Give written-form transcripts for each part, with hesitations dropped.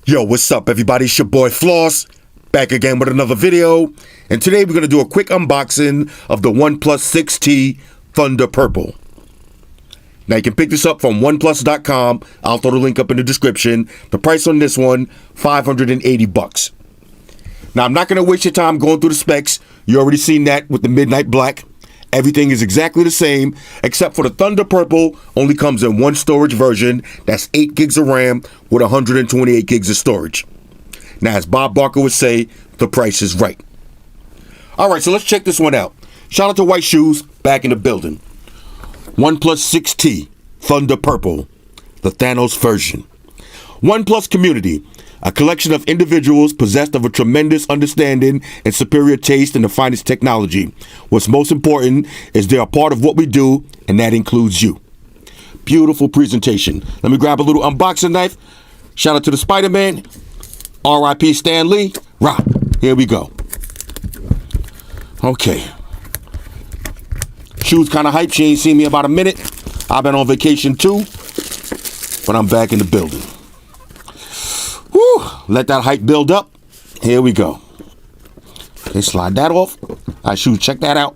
Yo, what's up everybody? It's your boy Floss, back again with another video. And today we're going to do a quick unboxing of the OnePlus 6T Thunder Purple. Now you can pick this up from OnePlus.com. I'll throw the link up in the description. The price on this one, $580. Now I'm not going to waste your time going through the specs. You already seen that with the Midnight Black. Everything is exactly the same, except for the Thunder Purple only comes in one storage version. That's 8 gigs of RAM with 128 gigs of storage. Now, as Bob Barker would say, the price is right. All right, so let's check this one out. Shout out to White Shoes, back in the building. OnePlus 6T Thunder Purple, the Thanos version. OnePlus community, a collection of individuals possessed of a tremendous understanding and superior taste in the finest technology. What's most important is they are part of what we do, and that includes you. Beautiful presentation. Let me grab a little unboxing knife. Shout out to the Spider-Man. R.I.P. Stan Lee. Rah. Here we go. Okay. Shoes kind of hype. She ain't seen me about a minute. I've been on vacation too, but I'm back in the building. Woo, let that hype build up. Here we go. Okay, slide that off. All right, Shoes, check that out.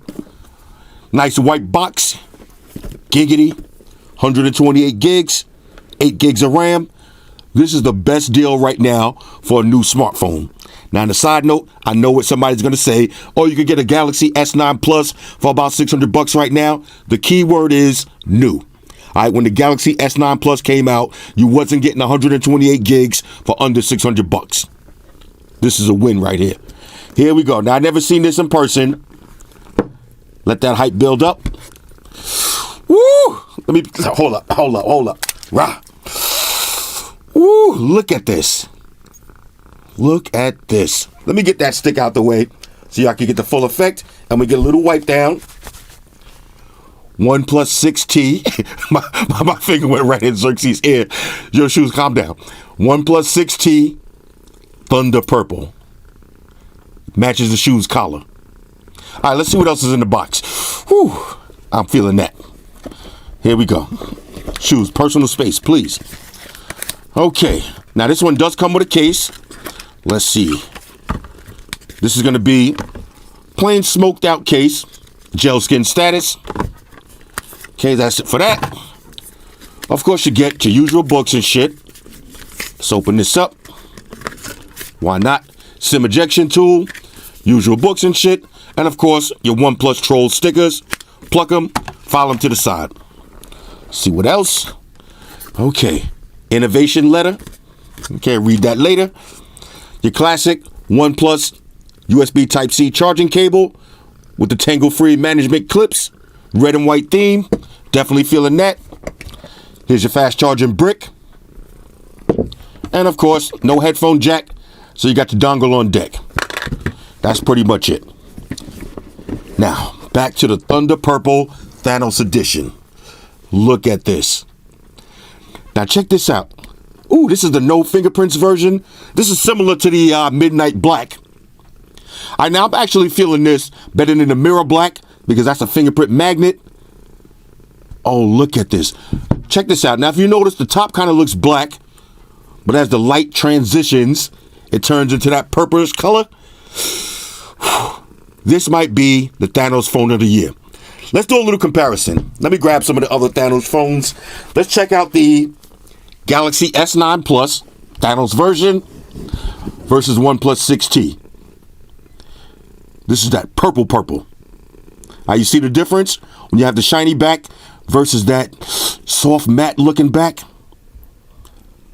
Nice white box. Giggity. 128 gigs. 8 gigs of RAM. This is the best deal right now for a new smartphone. Now, on the side note, I know what somebody's going to say. Oh, you can get a Galaxy S9 Plus for about $600 right now. The key word is new. All right, when the Galaxy S9 Plus came out, you wasn't getting 128 gigs for under $600. This is a win right here. Here we go. Now, I never seen this in person. Let that hype build up. Woo! Let me hold up. Rah. Woo! Look at this. Look at this. Let me get that stick out the way so y'all can get the full effect, and we get a little wipe down. OnePlus 6T. my finger went right in Xerxes' ear. Your Shoes, calm down. OnePlus 6T Thunder Purple. Matches the Shoes collar. All right, let's see what else is in the box. Whew, I'm feeling that. Here we go. Shoes, personal space, please. Okay, now this one does come with a case. Let's see. This is going to be plain smoked out case. Gel skin status. Okay, that's it for that. Of course, you get your usual books and shit. Let's open this up. Why not? SIM ejection tool, usual books and shit, and of course, your OnePlus Troll stickers. Pluck them, file them to the side. See what else? Okay, innovation letter. Okay, read that later. Your classic OnePlus USB Type-C charging cable with the tangle-free management clips. Red and white theme. Definitely feeling that. Here's your fast charging brick. And of course, no headphone jack. So you got your dongle on deck. That's pretty much it. Now, back to the Thunder Purple Thanos Edition. Look at this. Now check this out. Ooh, this is the no fingerprints version. This is similar to the Midnight Black. Now I'm actually feeling this better than the Mirror Black, because that's a fingerprint magnet. Oh, look at this. Check this out. Now, if you notice, the top kind of looks black, but as the light transitions, it turns into that purplish color. This might be the Thanos phone of the year. Let's do a little comparison. Let me grab some of the other Thanos phones. Let's check out the Galaxy S9 Plus, Thanos version, versus OnePlus 6T. This is that purple. You see the difference? When you have the shiny back versus that soft matte looking back.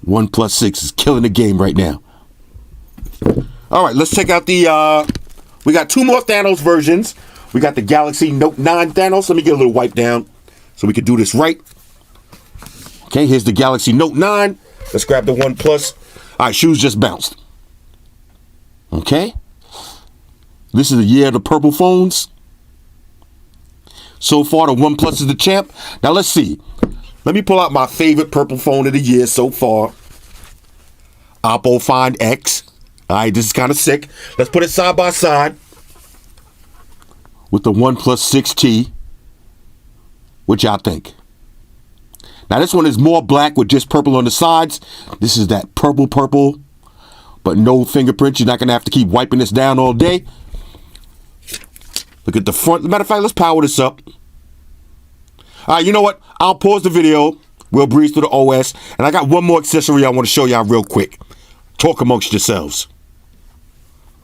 OnePlus 6 is killing the game right now. All right, let's check out the, we got two more Thanos versions. We got the Galaxy Note 9 Thanos. Let me get a little wipe down so we can do this right. Okay, here's the Galaxy Note 9. Let's grab the OnePlus. All right, Shoes just bounced. Okay. This is the year of the purple phones. So far, the OnePlus is the champ. Now, let's see. Let me pull out my favorite purple phone of the year so far. Oppo Find X. All right, this is kind of sick. Let's put it side by side with the OnePlus 6T. What y'all think? Now, this one is more black with just purple on the sides. This is that purple. but no fingerprints. You're not going to have to keep wiping this down all day. Look at the front. Matter of fact, let's power this up. All right, you know what? I'll pause the video. We'll breeze through the OS. And I got one more accessory I want to show y'all real quick. Talk amongst yourselves.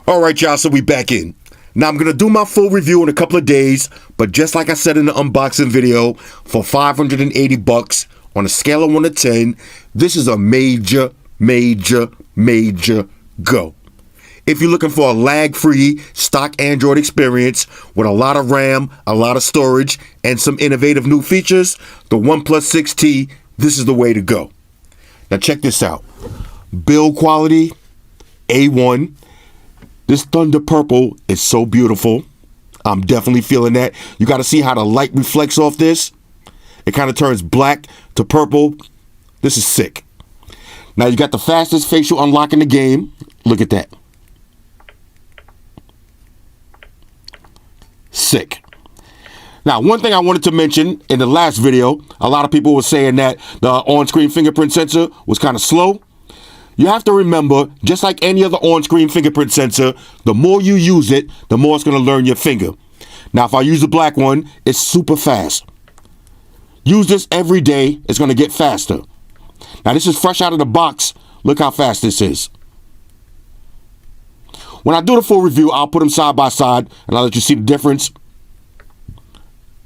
All right, y'all, so we back in. Now, I'm going to do my full review in a couple of days. But just like I said in the unboxing video, for $580 on a scale of 1 to 10, this is a major, major, major go. If you're looking for a lag-free stock Android experience with a lot of RAM, a lot of storage, and some innovative new features, the OnePlus 6T, this is the way to go. Now check this out. Build quality, A1. This Thunder Purple is so beautiful. I'm definitely feeling that. You got to see how the light reflects off this. It kind of turns black to purple. This is sick. Now you got the fastest facial unlock in the game. Look at that. Sick. Now, one thing I wanted to mention in the last video, a lot of people were saying that the on-screen fingerprint sensor was kind of slow. You have to remember, just like any other on-screen fingerprint sensor, the more you use it, the more it's going to learn your finger. Now, if I use the black one, it's super fast. Use this every day. It's going to get faster. Now, this is fresh out of the box. Look how fast this is. When I do the full review, I'll put them side by side, and I'll let you see the difference.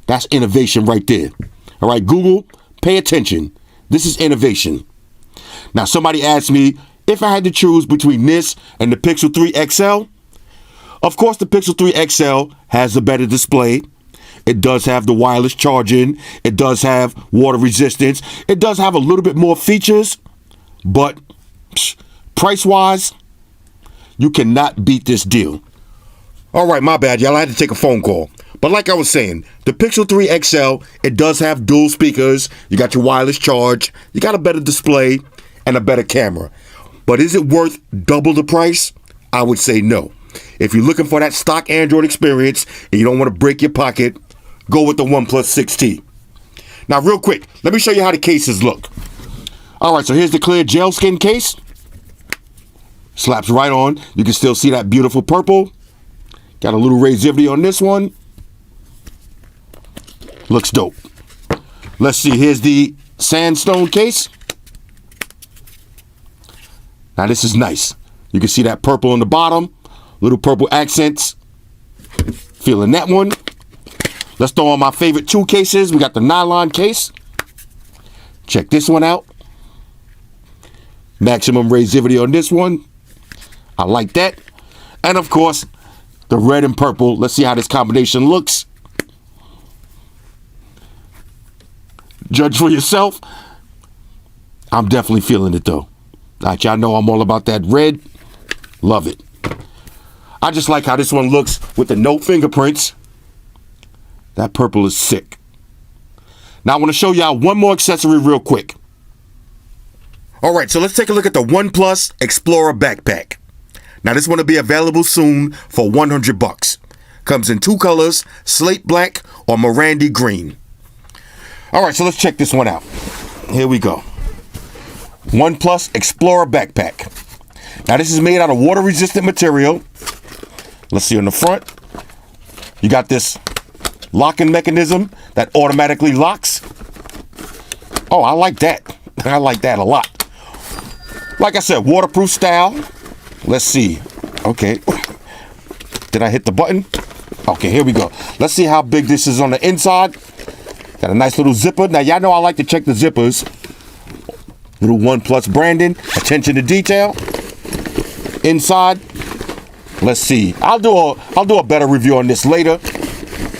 That's innovation right there. All right, Google, pay attention. This is innovation. Now, somebody asked me if I had to choose between this and the Pixel 3 XL. Of course, the Pixel 3 XL has a better display. It does have the wireless charging. It does have water resistance. It does have a little bit more features, but price-wise, you cannot beat this deal. All right, my bad, y'all. I had to take a phone call. But like I was saying, the Pixel 3 XL, it does have dual speakers. You got your wireless charge. You got a better display and a better camera. But is it worth double the price? I would say no. If you're looking for that stock Android experience and you don't want to break your pocket, go with the OnePlus 6T. Now, real quick, let me show you how the cases look. All right, so here's the clear gel skin case. Slaps right on. You can still see that beautiful purple. Got a little razivity on this one. Looks dope. Let's see. Here's the sandstone case. Now this is nice. You can see that purple on the bottom. Little purple accents. Feeling that one. Let's throw on my favorite two cases. We got the nylon case. Check this one out. Maximum razivity on this one. I like that. And of course, the red and purple. Let's see how this combination looks. Judge for yourself. I'm definitely feeling it though. All right, y'all know I'm all about that red. Love it. I just like how this one looks with the no fingerprints. That purple is sick. Now I want to show y'all one more accessory real quick. All right, so let's take a look at the OnePlus Explorer backpack. Now this one will be available soon for $100. Comes in two colors, slate black or Mirandy green. All right, so let's check this one out. Here we go. OnePlus Explorer backpack. Now this is made out of water-resistant material. Let's see on the front. You got this locking mechanism that automatically locks. Oh, I like that. I like that a lot. Like I said, waterproof style. Let's see. Okay. Did I hit the button? Okay, here we go. Let's see how big this is on the inside. Got a nice little zipper. Now, y'all know I like to check the zippers. Little OnePlus branding. Attention to detail. Inside. Let's see. I'll do a better review on this later.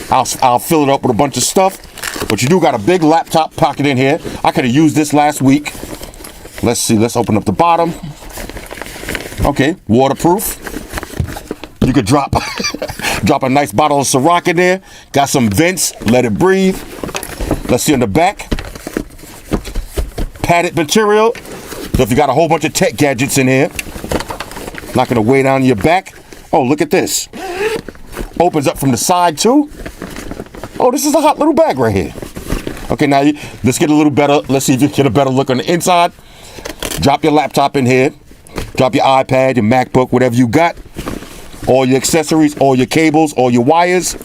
I'll fill it up with a bunch of stuff. But you do got a big laptop pocket in here. I could have used this last week. Let's see. Let's open up the bottom. Okay, waterproof. You could drop a nice bottle of Ciroc in there. Got some vents. Let it breathe. Let's see on the back. Padded material. So if you got a whole bunch of tech gadgets in here, not gonna weigh down your back. Oh, look at this. Opens up from the side too. Oh, this is a hot little bag right here. Okay, now let's get a little better. Let's see if you get a better look on the inside. Drop your laptop in here. Drop your iPad, your MacBook, whatever you got. All your accessories, all your cables, all your wires.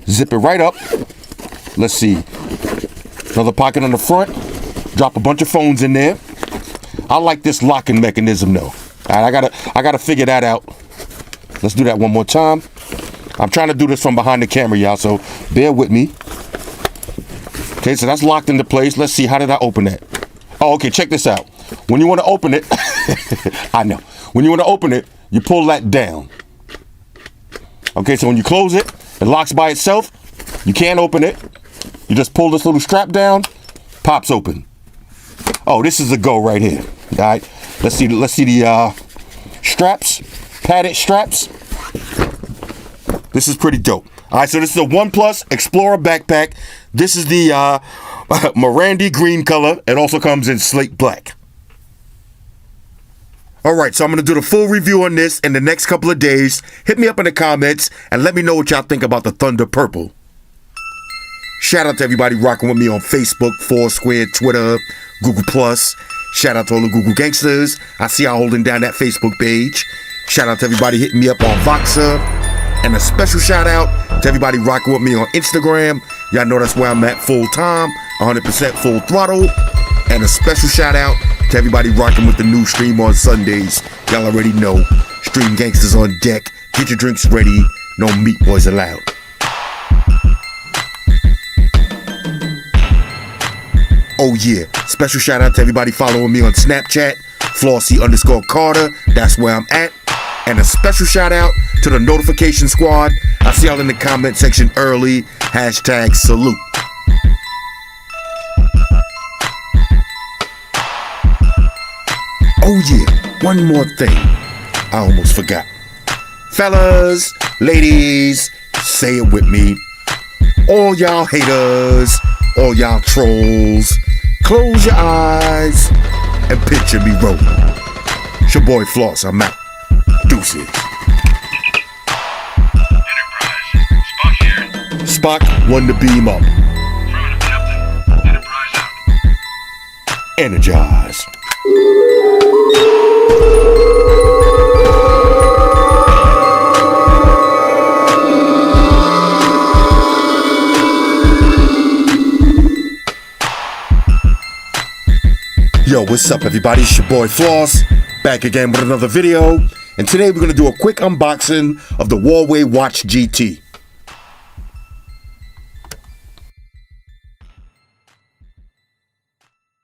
Zip it right up. Let's see. Another pocket on the front. Drop a bunch of phones in there. I like this locking mechanism though. All right, I gotta figure that out. Let's do that one more time. I'm trying to do this from behind the camera, y'all, so bear with me. Okay, so that's locked into place. Let's see, how did I open that? Oh, okay, check this out. When you want to open it, I know. When you want to open it, you pull that down. Okay, so when you close it, it locks by itself. You can't open it. You just pull this little strap down, pops open. Oh, this is a go right here. All right, let's see the straps, padded straps. This is pretty dope. All right, so this is a OnePlus Explorer backpack. This is the Mirandy green color. It also comes in slate black. All right, so I'm going to do the full review on this in the next couple of days. Hit me up in the comments and let me know what y'all think about the Thunder Purple. Shout out to everybody rocking with me on Facebook, Foursquare, Twitter, Google+. Shout out to all the Google gangsters. I see y'all holding down that Facebook page. Shout out to everybody hitting me up on Voxer. And a special shout out to everybody rocking with me on Instagram. Y'all know that's where I'm at full time, 100% full throttle. And a special shout out to everybody rocking with the new stream on Sundays. Y'all already know, Stream Gangsters on deck. Get your drinks ready. No meat boys allowed. Oh yeah, special shout out to everybody following me on Snapchat, Flossy_Carter. That's where I'm at. And a special shout out to the notification squad. I see y'all in the comment section early. #salute. Oh yeah, one more thing. I almost forgot. Fellas, ladies, say it with me. All y'all haters, all y'all trolls, close your eyes and picture me rolling. It's your boy Floss, I'm out. Deuces. Enterprise, Spock here. Spock, one to beam up. Affirmative, Captain. Enterprise out. Energize. Yo, what's up everybody? It's your boy Floss, back again with another video. And today we're going to do a quick unboxing of the Huawei Watch GT.